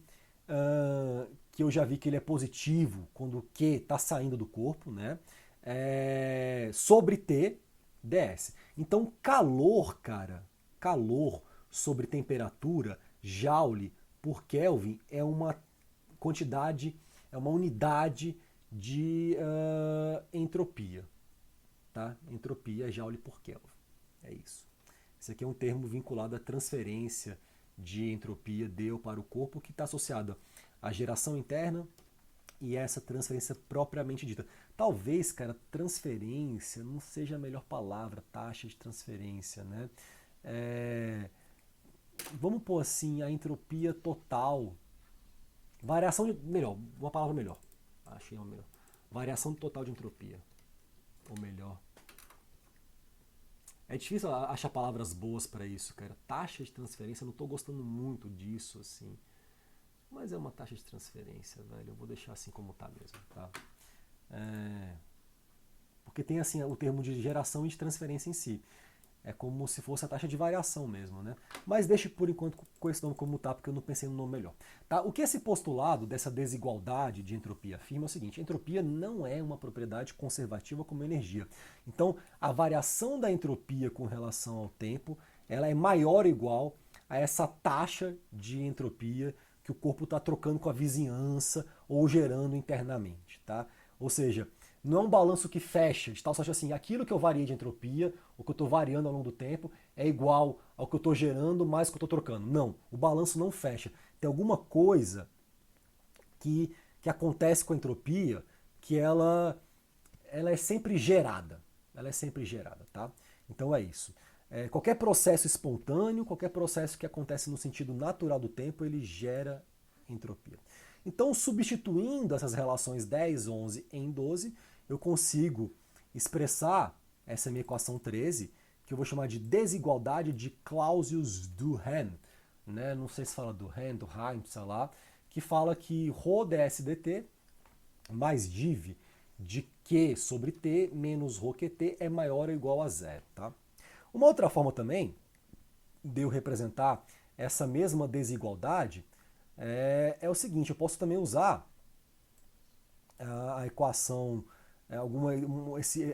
que eu já vi que ele é positivo quando o Q está saindo do corpo, né? Sobre T ds. Então calor, cara, calor sobre temperatura, Joule por Kelvin, é uma quantidade, é uma unidade de entropia. Tá? Entropia é Joule por Kelvin. É isso. Esse aqui é um termo vinculado à transferência de entropia de ou para o corpo, que está associada à geração interna e essa transferência propriamente dita. Talvez, cara, transferência não seja a melhor palavra, taxa de transferência, né? Vamos pôr assim, a entropia total. Variação de. Melhor, uma palavra melhor. Achei uma melhor. Variação total de entropia. Ou melhor. É difícil achar palavras boas para isso, cara. Taxa de transferência, eu não estou gostando muito disso, assim. Mas é uma taxa de transferência, velho. Eu vou deixar assim como tá mesmo, tá? Porque tem assim o termo de geração e de transferência em si. É como se fosse a taxa de variação mesmo, né? Mas deixe por enquanto com esse nome como tá, porque eu não pensei no nome melhor. Tá? O que esse postulado dessa desigualdade de entropia afirma é o seguinte: entropia não é uma propriedade conservativa como energia. Então, a variação da entropia com relação ao tempo, ela é maior ou igual a essa taxa de entropia que o corpo está trocando com a vizinhança ou gerando internamente, tá? Ou seja, não é um balanço que fecha, de tal sorte assim, aquilo que eu variei de entropia, o que eu estou variando ao longo do tempo, é igual ao que eu estou gerando mais o que eu estou trocando. Não, o balanço não fecha. Tem alguma coisa que acontece com a entropia que ela é sempre gerada. Ela é sempre gerada, tá? Então é isso. Qualquer processo espontâneo, qualquer processo que acontece no sentido natural do tempo, ele gera entropia. Então, substituindo essas relações 10, 11 em 12, eu consigo expressar essa minha equação 13, que eu vou chamar de desigualdade de Clausius-Duhem, né? Não sei se fala Duhem, Duhem, sei lá, que fala que ρ ds dt mais div de Q sobre T menos ρ QT é maior ou igual a zero, tá? Uma outra forma também de eu representar essa mesma desigualdade é o seguinte: eu posso também usar a equação,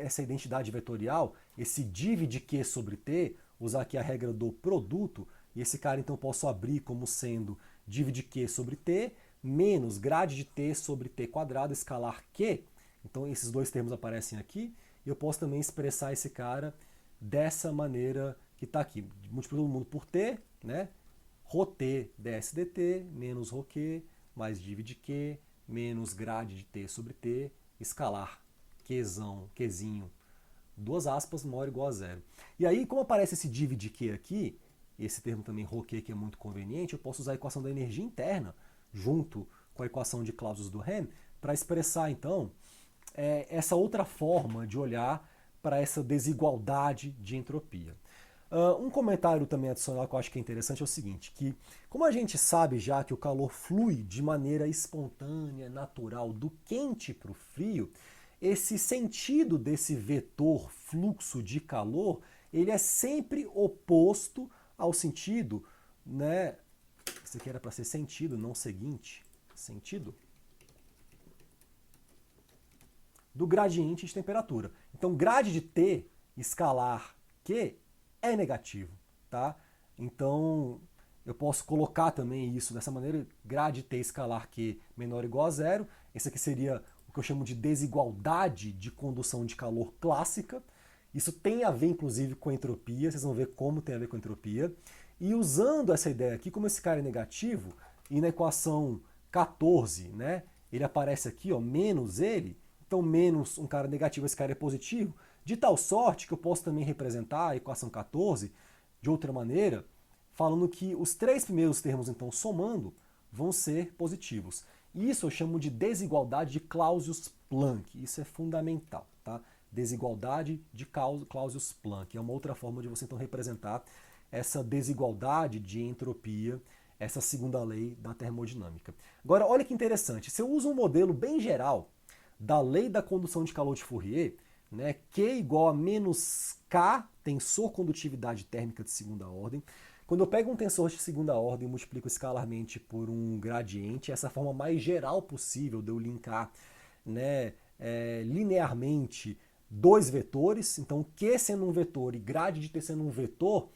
essa identidade vetorial, esse div de Q sobre T, usar aqui a regra do produto, e esse cara então eu posso abrir como sendo div de Q sobre T menos grade de T sobre T quadrado escalar Q. Então esses dois termos aparecem aqui, e eu posso também expressar esse cara dessa maneira que está aqui. Multiplico todo mundo por T, né? ρt ds dt menos ρq mais div de Q menos grade de T sobre T, escalar Qzinho, duas aspas, maior ou igual a zero. E aí, como aparece esse div de Q aqui, esse termo também ρq que é muito conveniente, eu posso usar a equação da energia interna junto com a equação de Clausius-Duhem para expressar, então, essa outra forma de olhar para essa desigualdade de entropia. Um comentário também adicional que eu acho que é interessante é o seguinte, que como a gente sabe já que o calor flui de maneira espontânea, natural, do quente para o frio, esse sentido desse vetor fluxo de calor, ele é sempre oposto ao sentido, né? Isso aqui era para ser sentido, não seguinte, sentido do gradiente de temperatura. Então, grade de T escalar Q é negativo, tá? Então, eu posso colocar também isso dessa maneira, grade T escalar Q menor ou igual a zero. Esse aqui seria o que eu chamo de desigualdade de condução de calor clássica. Isso tem a ver, inclusive, com entropia, vocês vão ver como tem a ver com entropia. E usando essa ideia aqui, como esse cara é negativo, e na equação 14, né, ele aparece aqui, ó, menos ele, então menos um cara negativo, esse cara é positivo, de tal sorte que eu posso também representar a equação 14 de outra maneira, falando que os três primeiros termos, então, somando, vão ser positivos. Isso eu chamo de desigualdade de Clausius-Planck. Isso é fundamental, tá? Desigualdade de Clausius-Planck. É uma outra forma de você, então, representar essa desigualdade de entropia, essa segunda lei da termodinâmica. Agora, olha que interessante. Se eu uso um modelo bem geral da lei da condução de calor de Fourier, né, Q igual a menos K, tensor condutividade térmica de segunda ordem. Quando eu pego um tensor de segunda ordem e multiplico escalarmente por um gradiente, essa é a forma mais geral possível de eu linkar, né, linearmente dois vetores. Então, Q sendo um vetor e grade de T sendo um vetor,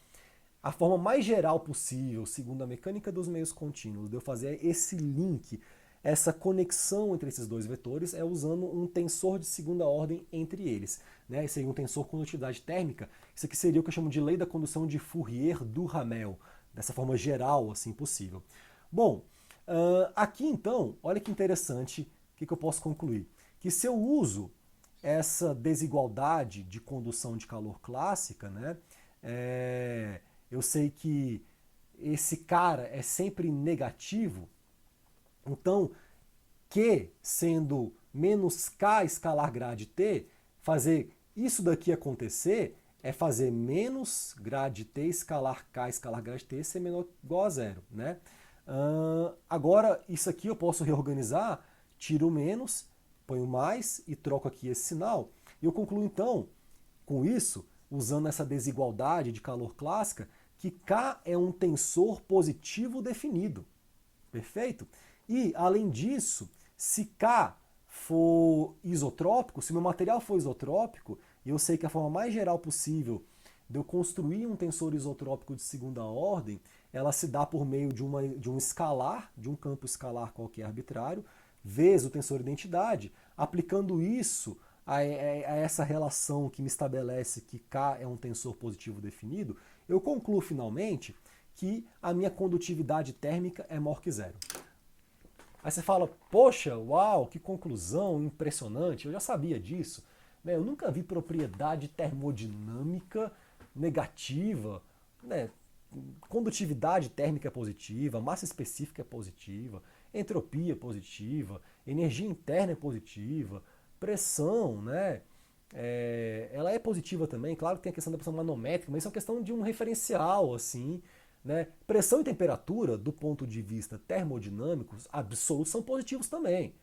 a forma mais geral possível, segundo a mecânica dos meios contínuos, de eu fazer esse link, essa conexão entre esses dois vetores, é usando um tensor de segunda ordem entre eles. Né? Esse seria um tensor com condutividade térmica. Isso aqui seria o que eu chamo de lei da condução de Fourier-Duhamel, dessa forma geral assim possível. Bom, aqui então, olha que interessante, o que eu posso concluir? Que se eu uso essa desigualdade de condução de calor clássica, né, eu sei que esse cara é sempre negativo, então Q sendo menos K escalar grade T, fazer isso daqui acontecer é fazer menos grade T escalar K escalar grade T ser menor ou igual a zero. Né? Agora, isso aqui eu posso reorganizar, tiro o menos, ponho mais e troco aqui esse sinal. E eu concluo então, com isso, usando essa desigualdade de calor clássica, que K é um tensor positivo definido. Perfeito? E, além disso, se K for isotrópico, se meu material for isotrópico, e eu sei que a forma mais geral possível de eu construir um tensor isotrópico de segunda ordem, ela se dá por meio de um escalar, de um campo escalar qualquer arbitrário, vezes o tensor identidade, aplicando isso a essa relação que me estabelece que K é um tensor positivo definido, eu concluo finalmente que a minha condutividade térmica é maior que zero. Aí você fala, poxa, uau, que conclusão impressionante, eu já sabia disso. Eu nunca vi propriedade termodinâmica negativa, né? Condutividade térmica é positiva, massa específica é positiva, entropia é positiva, energia interna é positiva, pressão, né? Ela é positiva também, claro que tem a questão da pressão manométrica, mas isso é uma questão de um referencial, assim, né? Pressão e temperatura, do ponto de vista termodinâmico, absolutos são positivos também.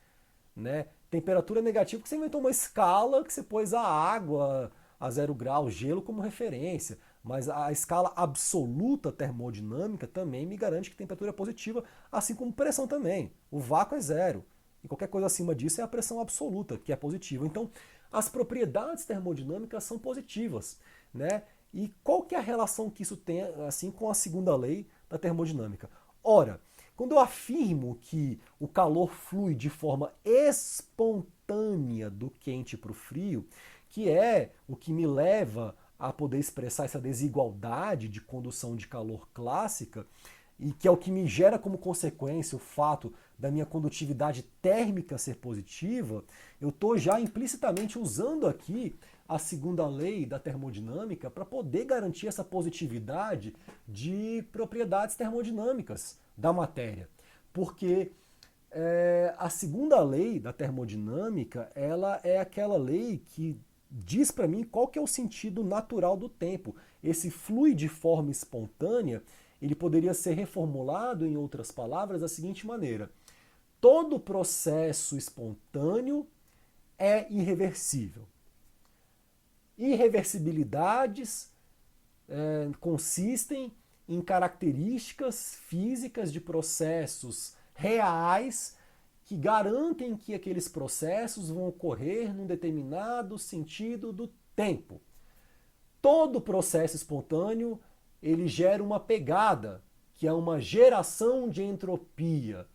Né? Temperatura negativa porque você inventou uma escala que você pôs a água a 0 graus, gelo como referência. Mas a escala absoluta termodinâmica também me garante que temperatura é positiva, assim como pressão também. O vácuo é zero. E qualquer coisa acima disso é a pressão absoluta, que é positiva. Então, as propriedades termodinâmicas são positivas. Né? E qual que é a relação que isso tem assim, com a segunda lei da termodinâmica? Ora, quando eu afirmo que o calor flui de forma espontânea do quente para o frio, que é o que me leva a poder expressar essa desigualdade de condução de calor clássica, e que é o que me gera como consequência o fato da minha condutividade térmica ser positiva, eu estou já implicitamente usando aqui a segunda lei da termodinâmica para poder garantir essa positividade de propriedades termodinâmicas da matéria. Porque a segunda lei da termodinâmica, ela é aquela lei que diz para mim qual que é o sentido natural do tempo. Esse flui de forma espontânea, ele poderia ser reformulado, em outras palavras, da seguinte maneira. Todo processo espontâneo é irreversível. Irreversibilidades consistem em características físicas de processos reais que garantem que aqueles processos vão ocorrer num determinado sentido do tempo. Todo processo espontâneo ele gera uma pegada, que é uma geração de entropia.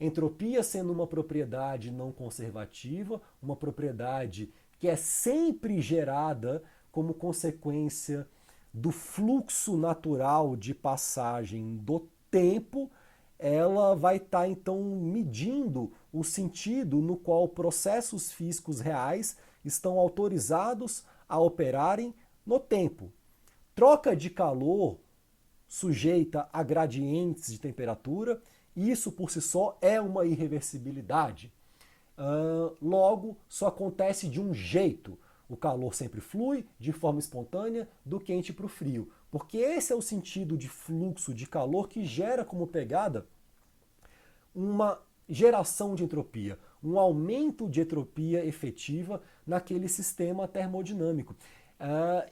Entropia sendo uma propriedade não conservativa, uma propriedade que é sempre gerada como consequência do fluxo natural de passagem do tempo, ela vai estar então medindo o sentido no qual processos físicos reais estão autorizados a operarem no tempo. Troca de calor sujeita a gradientes de temperatura, e isso por si só é uma irreversibilidade. Logo, só acontece de um jeito. O calor sempre flui de forma espontânea do quente para o frio, porque esse é o sentido de fluxo de calor que gera como pegada uma geração de entropia, um aumento de entropia efetiva naquele sistema termodinâmico.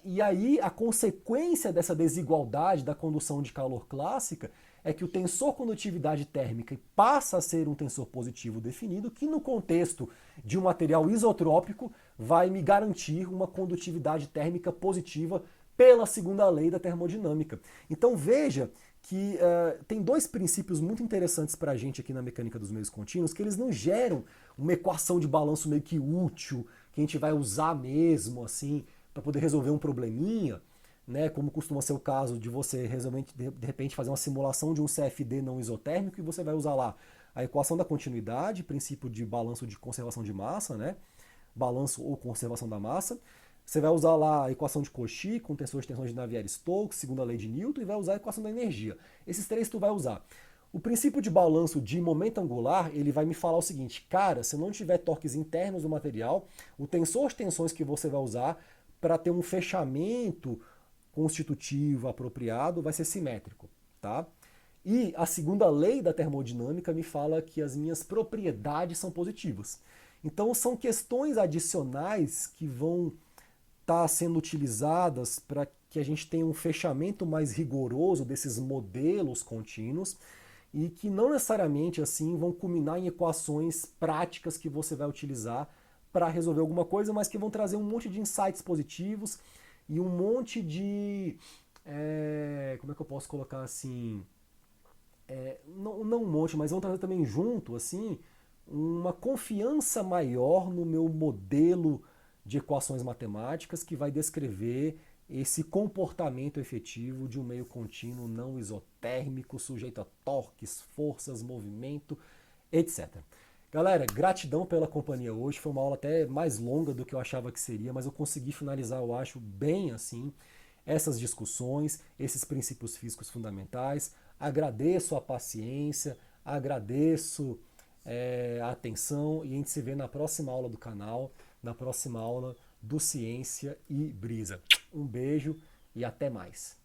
E aí a consequência dessa desigualdade da condução de calor clássica é que o tensor condutividade térmica passa a ser um tensor positivo definido, que no contexto de um material isotrópico vai me garantir uma condutividade térmica positiva pela segunda lei da termodinâmica. Então veja que tem dois princípios muito interessantes para a gente aqui na mecânica dos meios contínuos, que eles não geram uma equação de balanço meio que útil, que a gente vai usar mesmo assim para poder resolver um probleminha, né, como costuma ser o caso de você de repente fazer uma simulação de um CFD não isotérmico, e você vai usar lá a equação da continuidade, princípio de balanço de conservação de massa, né, balanço ou conservação da massa. Você vai usar lá a equação de Cauchy com tensor de tensão de Navier-Stokes, segunda lei de Newton, e vai usar a equação da energia. Esses três tu vai usar. O princípio de balanço de momento angular, ele vai me falar o seguinte: cara, se não tiver torques internos do material, o tensor de tensões que você vai usar para ter um fechamento constitutivo apropriado vai ser simétrico, tá? E a segunda lei da termodinâmica me fala que as minhas propriedades são positivas. Então são questões adicionais que vão estar sendo utilizadas para que a gente tenha um fechamento mais rigoroso desses modelos contínuos, e que não necessariamente assim vão culminar em equações práticas que você vai utilizar para resolver alguma coisa, mas que vão trazer um monte de insights positivos e um monte de... como é que eu posso colocar assim? Não um monte, mas vão trazer também junto assim uma confiança maior no meu modelo de equações matemáticas, que vai descrever esse comportamento efetivo de um meio contínuo não isotérmico, sujeito a torques, forças, movimento, etc. Galera, gratidão pela companhia hoje. Foi uma aula até mais longa do que eu achava que seria, mas eu consegui finalizar, eu acho, bem assim, essas discussões, esses princípios físicos fundamentais. Agradeço a paciência, agradeço a atenção, e a gente se vê na próxima aula do canal, na próxima aula do Ciência e Brisa. Um beijo e até mais.